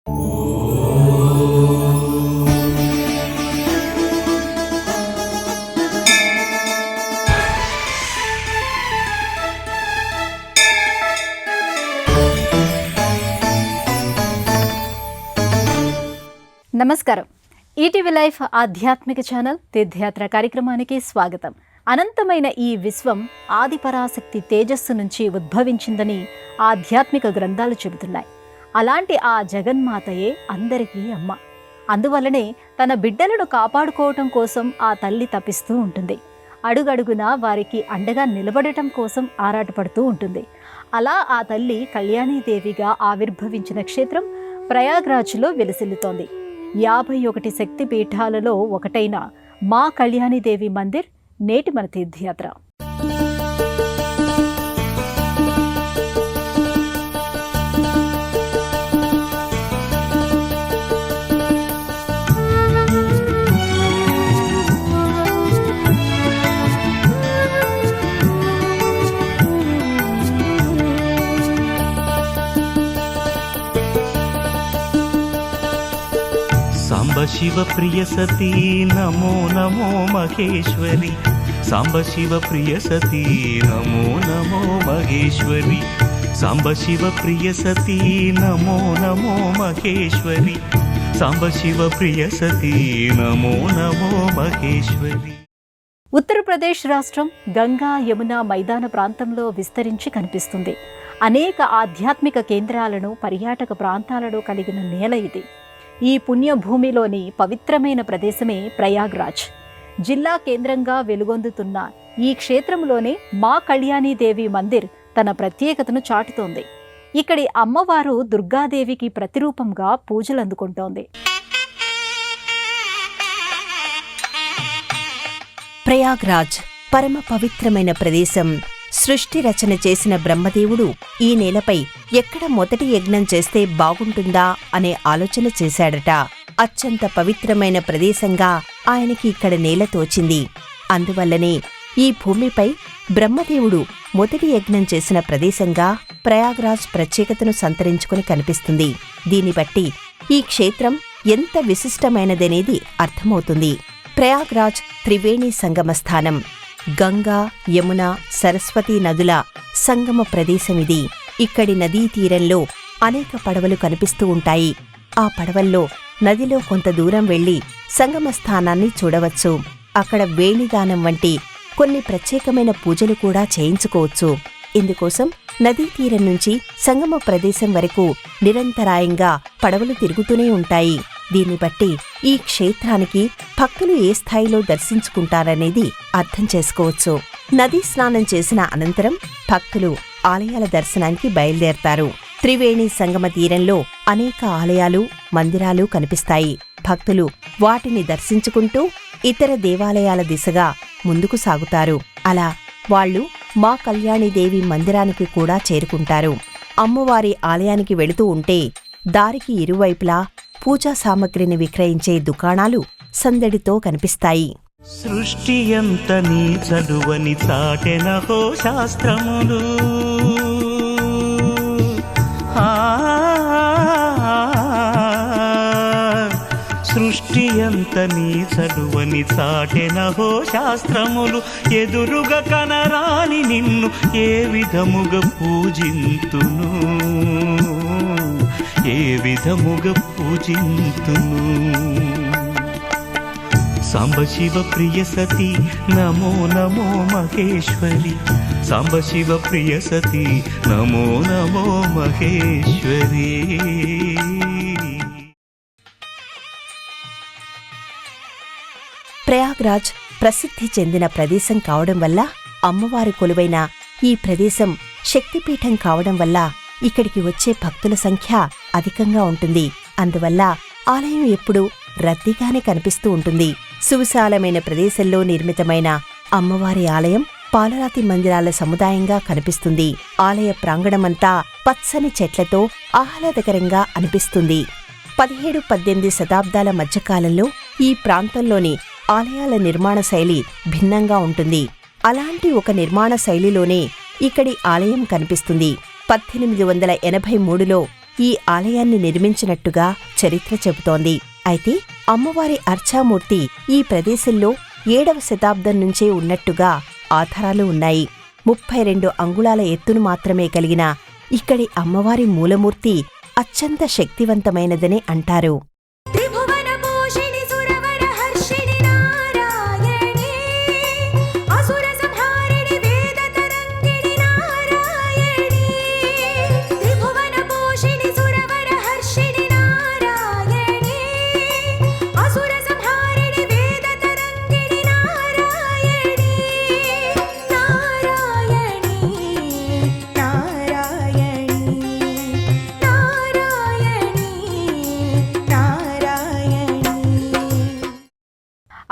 నమస్కారం. ETV life ఆధ్యాత్మిక channel తీర్థయాత్ర కార్యక్రమానికి స్వాగతం. అనంతమైన ఈ విశ్వం ఆదిపరాశక్తి తేజస్సు నుంచి ఉద్భవించిందని ఆధ్యాత్మిక గ్రంథాలు చెబుతున్నాయి. అలాంటి ఆ జగన్మాతయే అందరికీ అమ్మ. అందువల్లనే తన బిడ్డలను కాపాడుకోవటం కోసం ఆ తల్లి తపిస్తూ ఉంటుంది. అడుగడుగునా వారికి అండగా నిలబడటం కోసం ఆరాటపడుతూ ఉంటుంది. అలా ఆ తల్లి కళ్యాణీదేవిగా ఆవిర్భవించిన క్షేత్రం ప్రయాగ్రాజ్లో వెలిసిల్లుతోంది. 51 శక్తి పీఠాలలో ఒకటైన మా కళ్యాణీదేవి మందిర్ నేటి మన తీర్థయాత్ర. సాంబ శివ ప్రియ సతీ నమో నమో మహేశ్వరి, సాంబ శివ ప్రియ సతీ నమో నమో మహేశ్వరి, సాంబ శివ ప్రియ సతీ నమో నమో మహేశ్వరి, సాంబ శివ ప్రియ సతీ నమో నమో మహేశ్వరి. ఉత్తరప్రదేశ్ రాష్ట్రం గంగా యమున మైదాన ప్రాంతంలో విస్తరించి కనిపిస్తుంది. అనేక ఆధ్యాత్మిక కేంద్రాలను, పర్యాటక ప్రాంతాలను కలిగిన నేల ఇది. ఈ పుణ్యభూమిలోని పవిత్రమైన ప్రదేశమే ప్రయాగ్రాజ్. జిల్లా కేంద్రంగా వెలుగొందుతున్న ఈ క్షేత్రంలోనే మా కళ్యాణీదేవి మందిర్ తన ప్రత్యేకతను చాటుతోంది. ఇక్కడి అమ్మవారు దుర్గాదేవికి ప్రతిరూపంగా పూజలందుకుంటోంది. ప్రయాగ్రాజ్ పరమ పవిత్రమైన ప్రదేశం. సృష్టి రచన చేసిన బ్రహ్మదేవుడు ఈ నేలపై ఎక్కడ మొదటి యజ్ఞం చేస్తే బాగుంటుందా అనే ఆలోచన చేశాడట. అత్యంత పవిత్రమైన ప్రదేశంగా ఆయనకి ఇక్కడ నేల తోచింది. అందువల్లనే ఈ భూమిపై బ్రహ్మదేవుడు మొదటి యజ్ఞం చేసిన ప్రదేశంగా ప్రయాగ్రాజ్ ప్రత్యేకతను సంతరించుకుని కనిపిస్తుంది. దీన్ని బట్టి ఈ క్షేత్రం ఎంత విశిష్టమైనదనేది అర్థమవుతుంది. ప్రయాగ్రాజ్ త్రివేణి సంగమ స్థానం. గంగా, యమున, సరస్వతీ నదుల సంగమ ప్రదేశమిది. ఇక్కడి నదీ తీరంలో అనేక పడవలు కనిపిస్తూ ఉంటాయి. ఆ పడవల్లో నదిలో కొంత దూరం వెళ్లి సంగమ స్థానాన్ని చూడవచ్చు. అక్కడ వేణిదానం వంటి కొన్ని ప్రత్యేకమైన పూజలు కూడా చేయించుకోవచ్చు. ఇందుకోసం నదీ తీరం నుంచి సంగమ ప్రదేశం వరకు నిరంతరాయంగా పడవలు తిరుగుతూనే ఉంటాయి. దీన్ని బట్టి ఈ క్షేత్రానికి భక్తులు ఏ స్థాయిలో దర్శించుకుంటారనేది అర్థం చేసుకోవచ్చు. నదీ స్నానం చేసిన అనంతరం భక్తులు ఆలయాల దర్శనానికి బయలుదేరతారు. త్రివేణి సంగమ తీరంలో అనేక ఆలయాలు, మందిరాలు కనిపిస్తాయి. భక్తులు వాటిని దర్శించుకుంటూ ఇతర దేవాలయాల దిశగా ముందుకు సాగుతారు. అలా వాళ్లు మా కళ్యాణీదేవి మందిరానికి కూడా చేరుకుంటారు. అమ్మవారి ఆలయానికి వెళుతూ ఉంటే దారికి ఇరువైపులా పూజా సామగ్రిని విక్రయించే దుకాణాలు సందడితో కనిపిస్తాయి. సృష్టి ఎంత నీ చదువని చాటెనహో శాస్త్రములు, సృష్టి ఎంత నీ చదువని చాటెనహో శాస్త్రములు, ఎదురుగా కనరాని నిన్ను ఏ విధముగా పూజింతును, ఏ విధముగా పూజింతును. సాంబ శివ ప్రియ సతీ నమో నమో మహేశ్వరి, సాంబ శివ ప్రియ సతీ నమో నమో మహేశ్వరి. ప్రయాగ్రాజ్ ప్రసిద్ధి చెందిన ప్రదేశం కావడం వల్ల, అమ్మవారి కొలువైన ఈ ప్రదేశం శక్తిపీఠం కావడం వల్ల ఇక్కడికి వచ్చే భక్తుల సంఖ్య అధికంగా ఉంటుంది. అందువల్ల ఆలయం ఎప్పుడూ రద్దీగానే కనిపిస్తూ ఉంటుంది. సువిశాలమైన ప్రదేశంలో నిర్మితమైన అమ్మవారి ఆలయం పాలరాతి మందిరాల సముదాయంగా కనిపిస్తుంది. ఆలయ ప్రాంగణమంతా పచ్చని చెట్లతో ఆహ్లాదకరంగా అనిపిస్తుంది. 17-18 శతాబ్దాల మధ్యకాలంలో ఈ ప్రాంతంలోని ఆలయాల నిర్మాణ శైలి భిన్నంగా ఉంటుంది. అలాంటి ఒక నిర్మాణ శైలిలోనే ఇక్కడి ఆలయం కనిపిస్తుంది. 1883లో ఈ ఆలయాన్ని నిర్మించినట్టుగా చరిత్ర చెబుతోంది. అయితే అమ్మవారి అర్చామూర్తి ఈ ప్రదేశంలో 7వ శతాబ్దం నుంచే ఉన్నట్టుగా ఆధారాలు ఉన్నాయి. 32 అంగుళాల ఎత్తును మాత్రమే కలిగిన ఇక్కడి అమ్మవారి మూలమూర్తి అత్యంత శక్తివంతమైనదని అంటారు.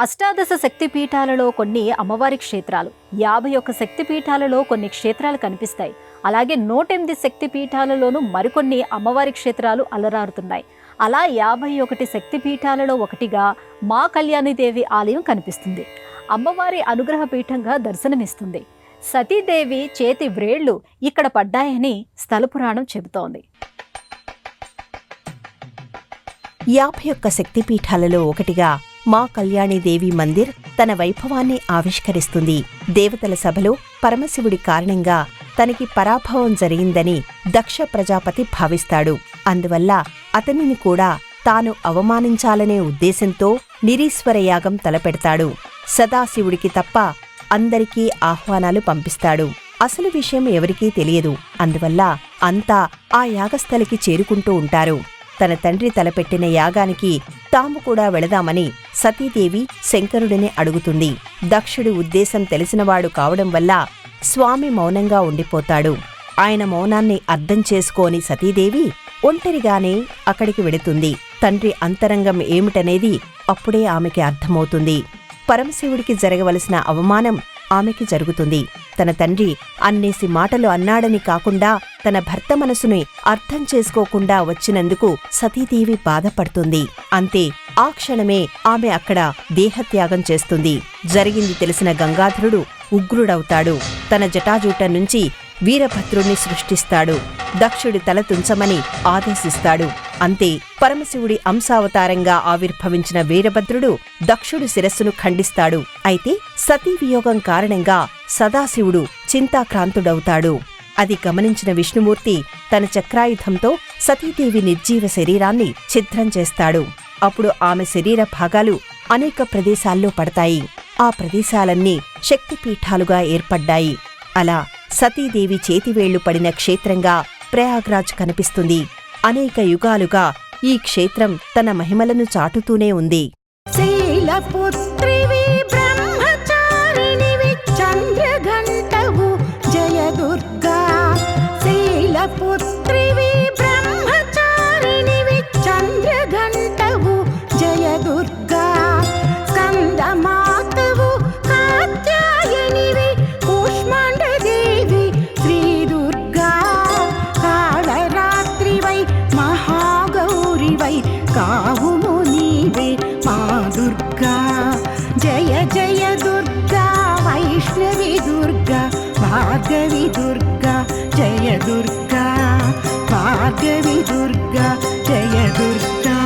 అష్టాదశ శక్తిపీఠాలలో కొన్ని అమ్మవారి క్షేత్రాలు, 51 శక్తిపీఠాలలో కొన్ని క్షేత్రాలు కనిపిస్తాయి. అలాగే 108 శక్తిపీఠాలలోనూ మరికొన్ని అమ్మవారి క్షేత్రాలు అలరారుతున్నాయి. అలా 51 శక్తిపీఠాలలో ఒకటిగా మా కళ్యాణీదేవి ఆలయం కనిపిస్తుంది. అమ్మవారి అనుగ్రహ పీఠంగా దర్శనమిస్తుంది. సతీదేవి చేతి వ్రేళ్లు ఇక్కడ పడ్డాయని స్థల పురాణం చెబుతోంది. 51 శక్తిపీఠాలలో ఒకటిగా మా కళ్యాణీదేవి మందిర్ తన వైభవాన్ని ఆవిష్కరిస్తుంది. దేవతల సభలో పరమశివుడి కారణంగా తనకి పరాభవం జరిగిందని దక్ష ప్రజాపతి భావిస్తాడు. అందువల్ల అతనిని కూడా తాను అవమానించాలనే ఉద్దేశంతో నిరీశ్వర యాగం తలపెడతాడు. సదాశివుడికి తప్ప అందరికీ ఆహ్వానాలు పంపిస్తాడు. అసలు విషయం ఎవరికీ తెలియదు. అందువల్ల అంతా ఆ యాగస్థలికి చేరుకుంటూ ఉంటారు. తన తండ్రి తలపెట్టిన యాగానికి తాము కూడా వెళదామని సతీదేవి శంకరుడిని అడుగుతుంది. దక్షుడి ఉద్దేశం తెలిసినవాడు కావడం వల్ల స్వామి మౌనంగా ఉండిపోతాడు. ఆయన మౌనాన్ని అర్థం చేసుకోని సతీదేవి ఒంటరిగానే అక్కడికి వెడుతుంది. తండ్రి అంతరంగం ఏమిటనేది అప్పుడే ఆమెకి అర్థమవుతుంది. పరమశివుడికి జరగవలసిన అవమానం ఆమెకి జరుగుతుంది. తన తండ్రి అన్నేసి మాటలు అన్నాడని కాకుండా తన భర్త మనసుని అర్థం చేసుకోకుండా వచ్చినందుకు సతీదేవి బాధపడుతుంది. అంతే, ఆ క్షణమే ఆమె అక్కడ దేహత్యాగం చేస్తుంది. జరిగింది తెలిసిన గంగాధరుడు ఉగ్రుడవుతాడు. తన జటాజూటం నుంచి వీరభద్రుణ్ణి సృష్టిస్తాడు. దక్షుడి తల తుంచమని ఆదేశిస్తాడు. అంతే, పరమశివుడి అంశావతారంగా ఆవిర్భవించిన వీరభద్రుడు దక్షుడి శిరస్సును ఖండిస్తాడు. అయితే సతీ వియోగం కారణంగా సదాశివుడు చింతాక్రాంతుడవుతాడు. అది గమనించిన విష్ణుమూర్తి తన చక్రాయుధంతో సతీదేవి నిర్జీవ శరీరాన్ని ఛిద్రం చేస్తాడు. అప్పుడు ఆమె శరీర భాగాలు అనేక ప్రదేశాల్లో పడతాయి. ఆ ప్రదేశాలన్నీ శక్తిపీఠాలుగా ఏర్పడ్డాయి. అలా సతీదేవి చేతివేళ్లు పడిన క్షేత్రంగా ప్రయాగ్రాజ్ కనిపిస్తుంది. అనేక యుగాలుగా ఈ క్షేత్రం తన మహిమలను చాటుతూనే ఉంది. శైలపుత్రివి బ్రహ్మచారిణివి చంద్రఘంటవు జయ దుర్గా. శైలపుత్రివి బ్రహ్మచారిణివి చంద్రఘంటవు జయ దుర్గా. స్కందమాతవు కాత్యాయనివి కూష్మాండదేవి శ్రీ దుర్గా. కాళరాత్రివై మహాగౌరివై కావుము నీవే మా దుర్గా. జయ జయ దుర్గా వైష్ణవి దుర్గా భార్గవి దుర్గా జయ దుర్గా. భార్గవి దుర్గా జయ దుర్గా.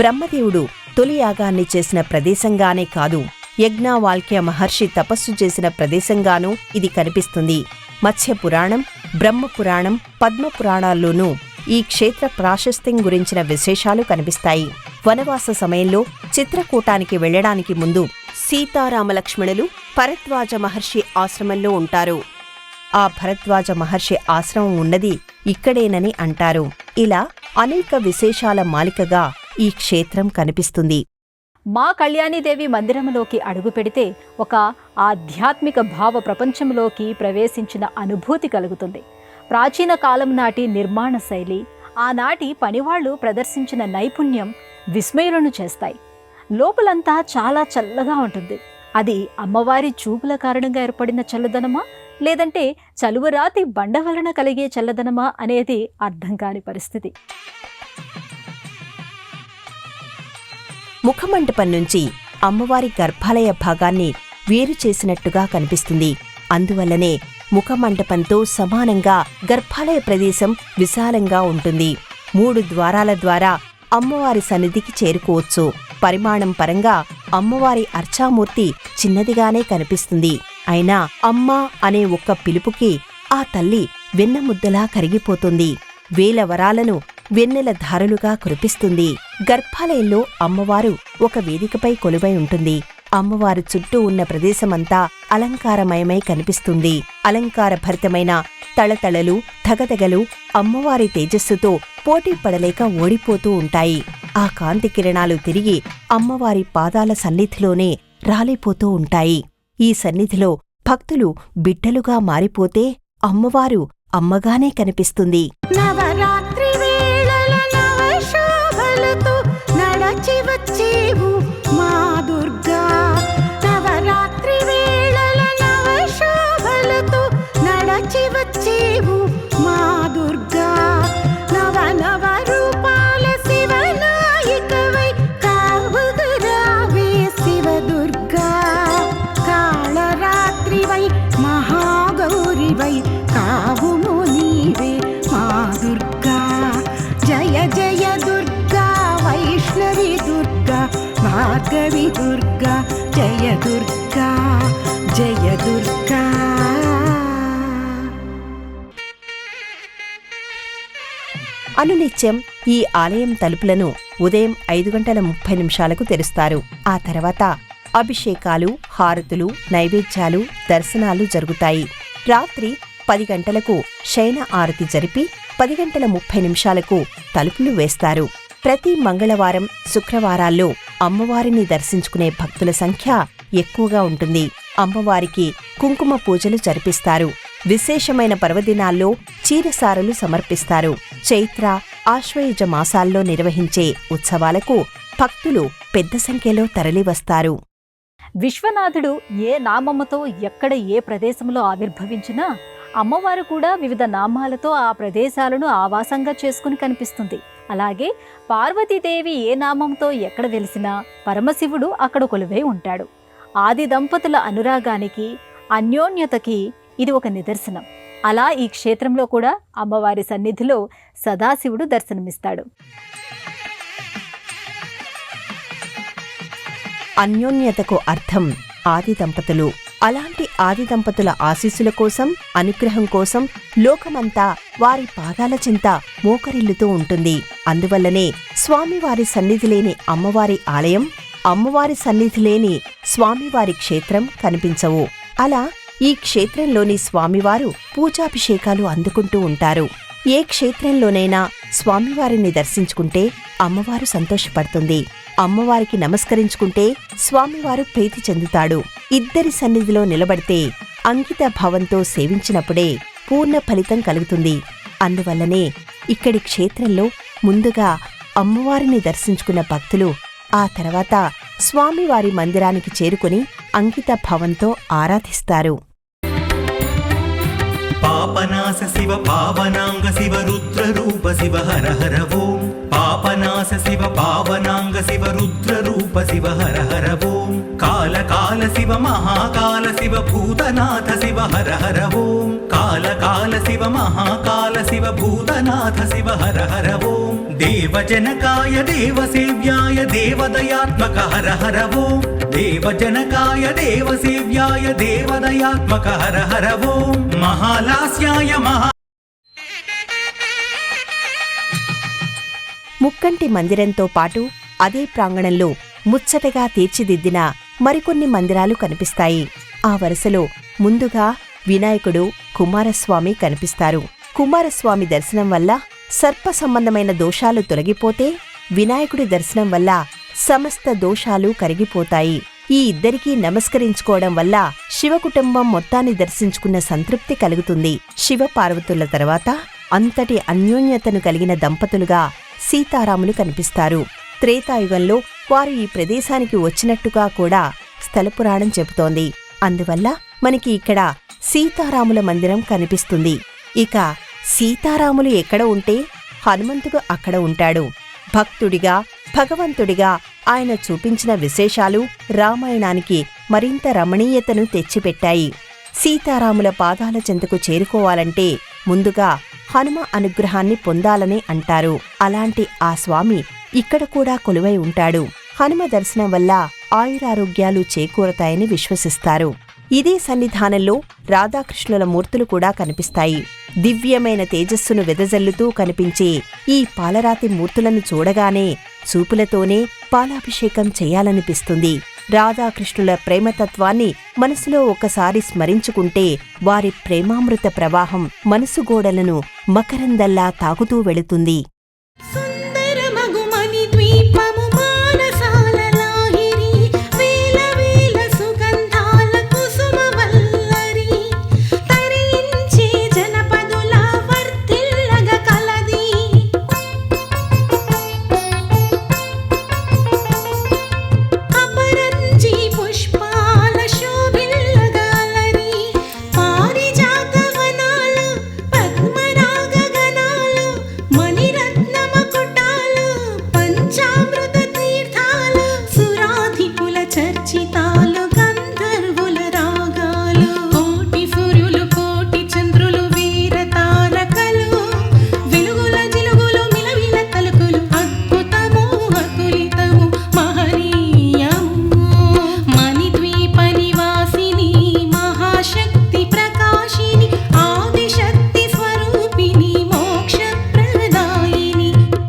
బ్రహ్మదేవుడు తొలి యాగాన్ని చేసిన ప్రదేశంగానే కాదు, యజ్ఞవాల్క్య మహర్షి తపస్సు చేసిన ప్రదేశంగానూ ఇది కనిపిస్తుంది. మత్స్యపురాణం, బ్రహ్మపురాణం, పద్మపురాణాల్లోనూ ఈ క్షేత్ర ప్రాశస్త్యం గురించిన విశేషాలు కనిపిస్తాయి. వనవాస సమయంలో చిత్రకూటానికి వెళ్లడానికి ముందు సీతారామలక్ష్మణులు భరద్వాజ మహర్షి ఆశ్రమంలో ఉంటారు. ఆ భరద్వాజ మహర్షి ఆశ్రమం ఉన్నది ఇక్కడేనని అంటారు. ఇలా అనేక విశేషాల మాలికగా ఈ క్షేత్రం కనిపిస్తుంది. మా కళ్యాణీదేవి మందిరంలోకి అడుగుపెడితే ఒక ఆధ్యాత్మిక భావ ప్రపంచంలోకి ప్రవేశించిన అనుభూతి కలుగుతుంది. ప్రాచీన కాలం నాటి నిర్మాణ శైలి, ఆనాటి పనివాళ్లు ప్రదర్శించిన నైపుణ్యం విస్మయులను చేస్తాయి. లోపలంతా చాలా చల్లగా ఉంటుంది. అది అమ్మవారి చూపుల కారణంగా ఏర్పడిన చల్లదనమా, లేదంటే చలువరాతి బండ వలన కలిగే చల్లదనమా అనేది అర్థం కాని పరిస్థితి. ముఖమంటపం నుంచి అమ్మవారి గర్భాలయ భాగాన్ని వేరు చేసినట్టుగా కనిపిస్తుంది. అందువల్లనే ముఖమండపంతో సమానంగా గర్భాలయ ప్రదేశం విశాలంగా ఉంటుంది. 3 ద్వారాల ద్వారా అమ్మవారి సన్నిధికి చేరుకోవచ్చు. పరిమాణం పరంగా అమ్మవారి అర్చామూర్తి చిన్నదిగానే కనిపిస్తుంది. అయినా అమ్మా అనే ఒక్క పిలుపుకి ఆ తల్లి వెన్నముద్దలా కరిగిపోతుంది. వేల వరాలను వెన్నెల ధారలుగా కురిపిస్తుంది. గర్భాలయంలో అమ్మవారు ఒక వేదికపై కొలువై ఉంటుంది. అమ్మవారు చుట్టూ ఉన్న ప్రదేశమంతా అలంకారమయమై కనిపిస్తుంది. అలంకారభరితమైన తళతళలు, ధగధగలు అమ్మవారి తేజస్సుతో పోటీ పడలేక ఓడిపోతూ ఉంటాయి. ఆ కాంతి కిరణాలు తిరిగి అమ్మవారి పాదాల సన్నిధిలోనే రాలిపోతూ ఉంటాయి. ఈ సన్నిధిలో భక్తులు బిడ్డలుగా మారిపోతే అమ్మవారు అమ్మగానే కనిపిస్తుంది. నవరాత్రి వేళల నవశోభలతో నడచి వచ్చేవు మా దుర్గా. నవరాత్రి వేళల నవశోభలతో నడచి వచ్చేవు మా దుర్గా. నవ నవ రూపాల శివనాయికవై కావుగురావే శివ దుర్గా. కాళరాత్రివై మహాగౌరివై కావుము నీవే మా దుర్గా. జయ జయ దుర్గా వైష్ణవి దుర్గా భార్గవి దుర్గా. జయ దుర్గా జయ దుర్గా. అనునిత్యం ఈ ఆలయం తలుపులను ఉదయం 5:30 తెరుస్తారు. ఆ తర్వాత అభిషేకాలు, హారతులు, నైవేద్యాలు, దర్శనాలు జరుగుతాయి. రాత్రి 10 గంటలకు శయన ఆరతి జరిపి 10:30 తలుపులు వేస్తారు. ప్రతి మంగళవారం, శుక్రవారాల్లో అమ్మవారిని దర్శించుకునే భక్తుల సంఖ్య ఎక్కువగా ఉంటుంది. అమ్మవారికి కుంకుమ పూజలు జరిపిస్తారు. విశేషమైన పర్వదినాల్లో చీరసారలు సమర్పిస్తారు. చైత్ర, ఆశ్వయుజ మాసాల్లో నిర్వహించే ఉత్సవాలకు భక్తులు పెద్ద సంఖ్యలో తరలివస్తారు. విశ్వనాథుడు ఏ నామముతో ఎక్కడ ఏ ప్రదేశంలో ఆవిర్భవించినా అమ్మవారు కూడా వివిధ నామాలతో ఆ ప్రదేశాలను ఆవాసంగా చేసుకుని కనిపిస్తుంది. అలాగే పార్వతీదేవి ఏ నామంతో ఎక్కడ వెలిసినా పరమశివుడు అక్కడ కొలువై ఉంటాడు. ఆది దంపతుల అనురాగానికి, అన్యోన్యతకి ఇది ఒక నిదర్శనం. అలా ఈ క్షేత్రంలో కూడా అమ్మవారి సన్నిధిలో సదాశివుడు దర్శనమిస్తాడు. అన్యోన్యతకు అర్థం ఆది దంపతులు. అలాంటి ఆది దంపతుల ఆశీస్సుల కోసం, అనుగ్రహం కోసం లోకమంతా వారి పాదాల చింత మోకరిల్లుతూ ఉంటుంది. అందువల్లనే స్వామివారి సన్నిధి లేని అమ్మవారి ఆలయం, అమ్మవారి సన్నిధి లేని స్వామివారి క్షేత్రం కనిపించవు. అలా ఈ క్షేత్రంలోని స్వామివారు పూజాభిషేకాలు అందుకుంటూ ఉంటారు. ఏ క్షేత్రంలోనైనా స్వామివారిని దర్శించుకుంటే అమ్మవారు సంతోషపడుతుంది. అమ్మవారికి నమస్కరించుకుంటే స్వామివారు ప్రీతి చెందుతాడు. ఇద్దరి సన్నిధిలో నిలబడితే అంకిత భావంతో సేవించినప్పుడే పూర్ణ ఫలితం కలుగుతుంది. అందువల్లనే ఇక్కడి క్షేత్రంలో ముందుగా అమ్మవారిని దర్శించుకున్న భక్తులు ఆ తర్వాత స్వామివారి మందిరానికి చేరుకుని అంకిత భావంతో ఆరాధిస్తారు. పాపనాశ శివ పావనాంగ శివ రుద్ర రూప శివ హర హర ఓం. పాపనాశ శివ పావనాంగ శివ రుద్ర రూప శివ హర హర ఓం. కాల కాల శివ మహాకాల శివ భూతనాథ శివ హర హర ఓం. కాల కాల శివ మహాకాల శివ భూతనాథ శివ హర హర ఓం. దేవజనకాయ దేవసేవ్యాయ దేవదయాత్మక హర హర ఓం. దేవజనకాయ దేవసేవ్యాయ దేవదయాత్మక హర హర ఓం. మహాలాస్యాయ మహా ముక్కంటి మందిరంతో పాటు అదే ప్రాంగణంలో ముచ్చటగా తీర్చిదిద్దిన మరికొన్ని మందిరాలు కనిపిస్తాయి. ఆ వరుసలో ముందుగా వినాయకుడు, కుమారస్వామి కనిపిస్తారు. కుమారస్వామి దర్శనం వల్ల సర్ప సంబంధమైన దోషాలు తొలగిపోతే, వినాయకుడి దర్శనం వల్ల సమస్త దోషాలు కరిగిపోతాయి. ఈ ఇద్దరికీ నమస్కరించుకోవడం వల్ల శివకుటుంబం మొత్తాన్ని దర్శించుకున్న సంతృప్తి కలుగుతుంది. శివపార్వతుల తర్వాత అంతటి అన్యోన్యతను కలిగిన దంపతులుగా సీతారాములు కనిపిస్తారు. త్రేతాయుగంలో వారు ఈ ప్రదేశానికి వచ్చినట్టుగా కూడా స్థలపురాణం చెబుతోంది. అందువల్ల మనకి ఇక్కడ సీతారాముల మందిరం కనిపిస్తుంది. ఇక సీతారాములు ఎక్కడ ఉంటే హనుమంతుడు అక్కడ ఉంటాడు. భక్తుడిగా, భగవంతుడిగా ఆయన చూపించిన విశేషాలు రామాయణానికి మరింత రమణీయతను తెచ్చిపెట్టాయి. సీతారాముల పాదాల చెంతకు చేరుకోవాలంటే ముందుగా హనుమ అనుగ్రహాన్ని పొందాలని అంటారు. అలాంటి ఆ స్వామి ఇక్కడ కూడా కొలువై ఉంటాడు. హనుమ దర్శనం వల్ల ఆయురారోగ్యాలు చేకూరతాయని విశ్వసిస్తారు. ఇదే సన్నిధానంలో రాధాకృష్ణుల మూర్తులు కూడా కనిపిస్తాయి. దివ్యమైన తేజస్సును వెదజల్లుతూ కనిపించే ఈ పాలరాతి మూర్తులను చూడగానే చూపులతోనే పాలాభిషేకం చేయాలనిపిస్తుంది. రాధాకృష్ణుల ప్రేమతత్వాన్ని మనసులో ఒకసారి స్మరించుకుంటే వారి ప్రేమామృత ప్రవాహం మనసు గోడలను మకరందల్లా తాగుతూ వెళుతుంది. సుందరమగుమని ద్వీపము మానసాల లాహిరి, వేల వేల సుగంధాల కుసుమవల్లరి, తరించే జనపదుల వర్ధిల్లగ కలది. అపరంజి పుష్పాల శోభిల్లగాలరి, పారిజాత వనాలు, పద్మరాగ గణాలు, మణిరత్నమ కుటాలు, పంచామృత తీర్థాలు, సురాధిపుల చర్చితాలు, గంధర్వుల రాగాలు, కోటి సూర్యులు కోటి చంద్రులు వీర తారకలు, వెలుగుల జిలుగులు మిలమిల తలుకులు, అద్భుతము అతులితము మహనీయము. మణిద్వీప నివాసిని మహాశక్తి ప్రకాశిని, ఆదిశక్తి స్వరూపిణి మోక్షప్రదాయిని,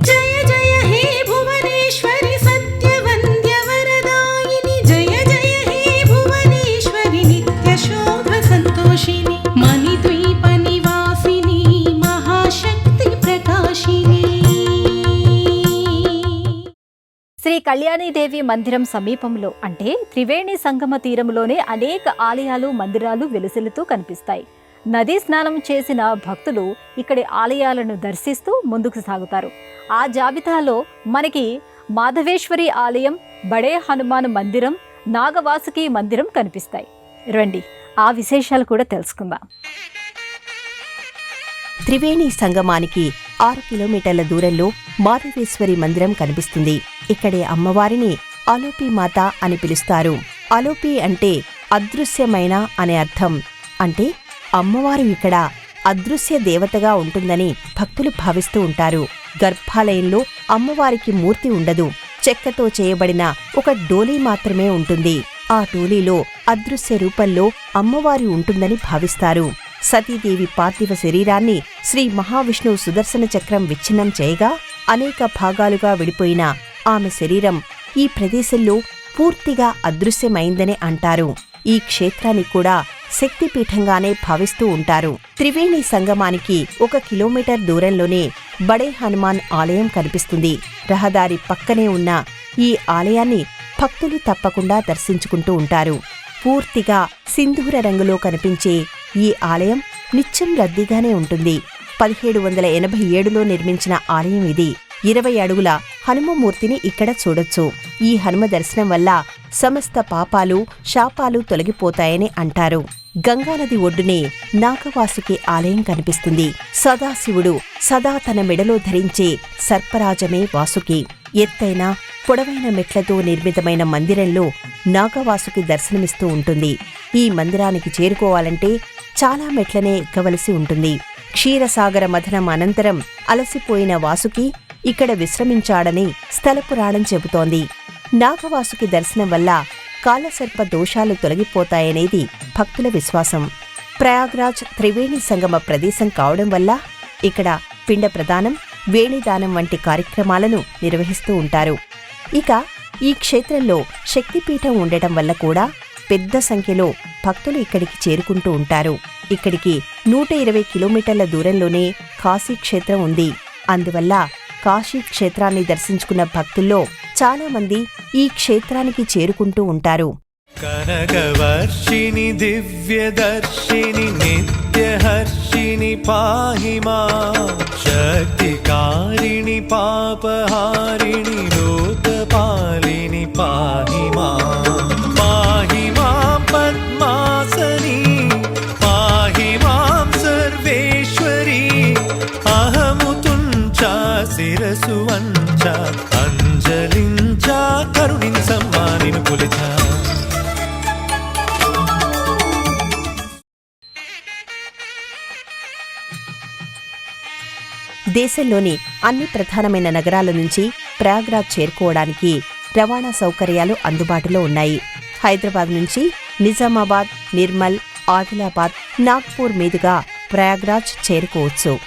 జయ జయ హే భువనేశ్వరి సత్యవంద్య వరదాయిని, జయ జయ హే భువనేశ్వరి నిత్య శోభ సంతోషిని, మణిద్వీప నివాసిని మహాశక్తి ప్రకాశిని. శ్రీ కళ్యాణీదేవి మందిరం సమీపంలో అంటే త్రివేణి సంగమ తీరంలోనే అనేక ఆలయాలు, మందిరాలు వెలుసిల్లుతూ కనిపిస్తాయి. నదీ స్నానం చేసిన భక్తులు ఇక్కడి ఆలయాలను దర్శిస్తూ ముందుకు సాగుతారు. ఆ జాబితాలో మనకి మాధవేశ్వరి ఆలయం, బడే హనుమాన్ మందిరం, నాగవాసుకి మందిరం కనిపిస్తాయి. రండి ఆ విశేషాలు కూడా తెలుసుకుందాం. త్రివేణి సంగమానికి 6 కిలోమీటర్ల దూరంలో మాధవేశ్వరి మందిరం కనిపిస్తుంది. ఇక్కడే అమ్మవారిని అలోపి మాత అని పిలుస్తారు. అలోపి అంటే అదృశ్యమైన అనే అర్థం. అంటే అమ్మవారు ఇక్కడ అదృశ్య దేవతగా ఉంటుందని భక్తులు భావిస్తూ ఉంటారు. గర్భాలయంలో అమ్మవారికి మూర్తి ఉండదు. చెక్కతో చేయబడిన ఒక డోలీ మాత్రమే ఉంటుంది. ఆ డోలీలో అదృశ్య రూపంలో అమ్మవారి ఉంటుందని భావిస్తారు. సతీదేవి పార్థివ శరీరాన్ని శ్రీ మహావిష్ణువు సుదర్శన చక్రం విచ్ఛిన్నం చేయగా అనేక భాగాలుగా విడిపోయిన ఆమె శరీరం ఈ ప్రదేశంలో పూర్తిగా అదృశ్యమైందని అంటారు. ఈ క్షేత్రాన్ని కూడా శక్తిపీఠంగానే భావిస్తూ ఉంటారు. త్రివేణి సంగమానికి 1 కిలోమీటర్ దూరంలోనే బడే హనుమాన్ ఆలయం కనిపిస్తుంది. రహదారి పక్కనే ఉన్న ఈ ఆలయాన్ని భక్తులు తప్పకుండా దర్శించుకుంటూ ఉంటారు. పూర్తిగా సింధూర రంగులో కనిపించే ఈ ఆలయం నిత్యం రద్దీగానే ఉంటుంది. 1787లో నిర్మించిన ఆలయం ఇది. 20 అడుగుల హనుమమూర్తిని ఇక్కడ చూడొచ్చు. ఈ హనుమ దర్శనం వల్ల సమస్త పాపాలు, శాపాలు తొలగిపోతాయని అంటారు. గంగానది ఒడ్డునే నాగవాసుకి ఆలయం కనిపిస్తుంది. సదాశివుడు సదా తన మెడలో ధరించే సర్పరాజమే వాసుకి. ఎత్తైన పొడవైన మెట్లతో నిర్మితమైన మందిరంలో నాగవాసుకి దర్శనమిస్తూ ఉంటుంది. ఈ మందిరానికి చేరుకోవాలంటే చాలా మెట్లనే ఎక్కవలసి ఉంటుంది. క్షీరసాగర మథనం అనంతరం అలసిపోయిన వాసుకి ఇక్కడ విశ్రమించాడని స్థల పురాణం చెబుతోంది. నాగవాసుకి దర్శనం వల్ల కాలసర్ప దోషాలు తొలగిపోతాయనేది భక్తుల విశ్వాసం. ప్రయాగ్రాజ్ త్రివేణి సంగమ ప్రదేశం కావడం వల్ల ఇక్కడ పిండ ప్రదానం, వేణిదానం వంటి కార్యక్రమాలను నిర్వహిస్తూ ఉంటారు. ఇక ఈ క్షేత్రంలో శక్తిపీఠం ఉండటం వల్ల కూడా పెద్ద సంఖ్యలో భక్తులు ఇక్కడికి చేరుకుంటూ ఉంటారు. ఇక్కడికి 120 కిలోమీటర్ల దూరంలోనే కాశీ క్షేత్రం ఉంది. అందువల్ల కాశీ క్షేత్రాన్ని దర్శించుకున్న భక్తుల్లో చాలా మంది ఈ క్షేత్రానికి చేరుకుంటూ ఉంటారు. కనకవర్షిణి దివ్యదర్శిని నిత్యహర్షిణి పాహి మాం, శక్తికారిణి పాపహారిణి లోకపాలిని పాహి మాం, పాహి మాం పద్మాసని, పాహి మాం సర్వేశ్వరి, అహము తుంచా శిరసు వంచ, అంజలించా కరుణించమ్మా నిన్ను కొలిచా. దేశంలోని అన్ని ప్రధానమైన నగరాల నుంచి ప్రయాగ్రాజ్ చేరుకోవడానికి రవాణా సౌకర్యాలు అందుబాటులో ఉన్నాయి. హైదరాబాద్ నుంచి నిజామాబాద్, నిర్మల్, ఆదిలాబాద్, నాగ్పూర్ మీదుగా ప్రయాగ్రాజ్ చేరుకోవచ్చు.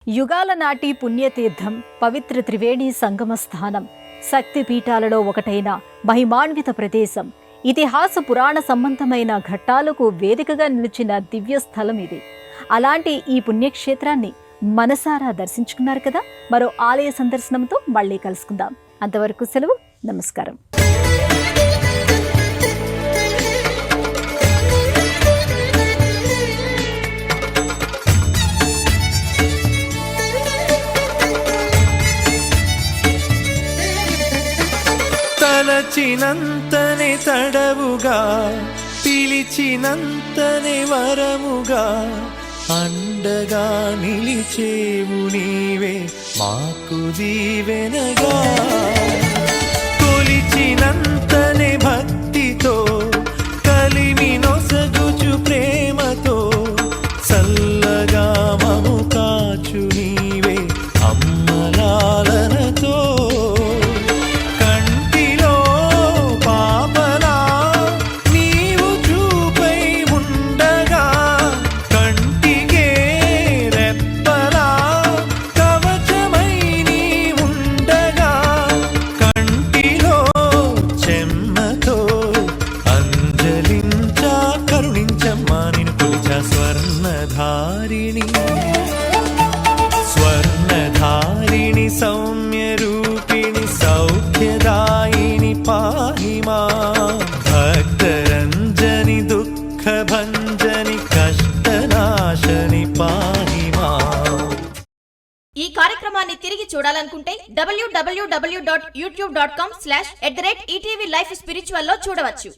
యుగాల నాటి పుణ్యతీర్థం, పవిత్ర త్రివేణి సంగమ స్థానం, శక్తి పీఠాలలో ఒకటైన మహిమాన్విత ప్రదేశం, ఇతిహాస పురాణ సంబంధమైన ఘట్టాలకు వేదికగా నిలిచిన దివ్య స్థలం ఇది. అలాంటి ఈ పుణ్యక్షేత్రాన్ని మనసారా దర్శించుకున్నారు కదా. మరో ఆలయ సందర్శనంతో మళ్ళీ కలుసుకుందాం. అంతవరకు సెలవు. నమస్కారం. తలచినంతనే తడవుగా, పిలిచినంతనే వరముగా, అండగా నిలిచేవు నీవే మాకు దీవెనగా. కొలిచినంతనే భక్తితో, కలిమి నొసగుచు ప్రేమతో, చల్లగా మము కాచు నీవే అమ్మలాలనతో. స్వర్ణధారిణి సౌమ్యరూపిణి సౌఖ్యదాయిని పాహి మాం. భక్తరంజని దుఃఖభంజని కష్టనాశని పాహి మాం. ఈ కార్యక్రమాన్ని తిరిగి చూడాలనుకుంటే www.youtube.com/@ETV Life Spiritual లో చూడవచ్చు.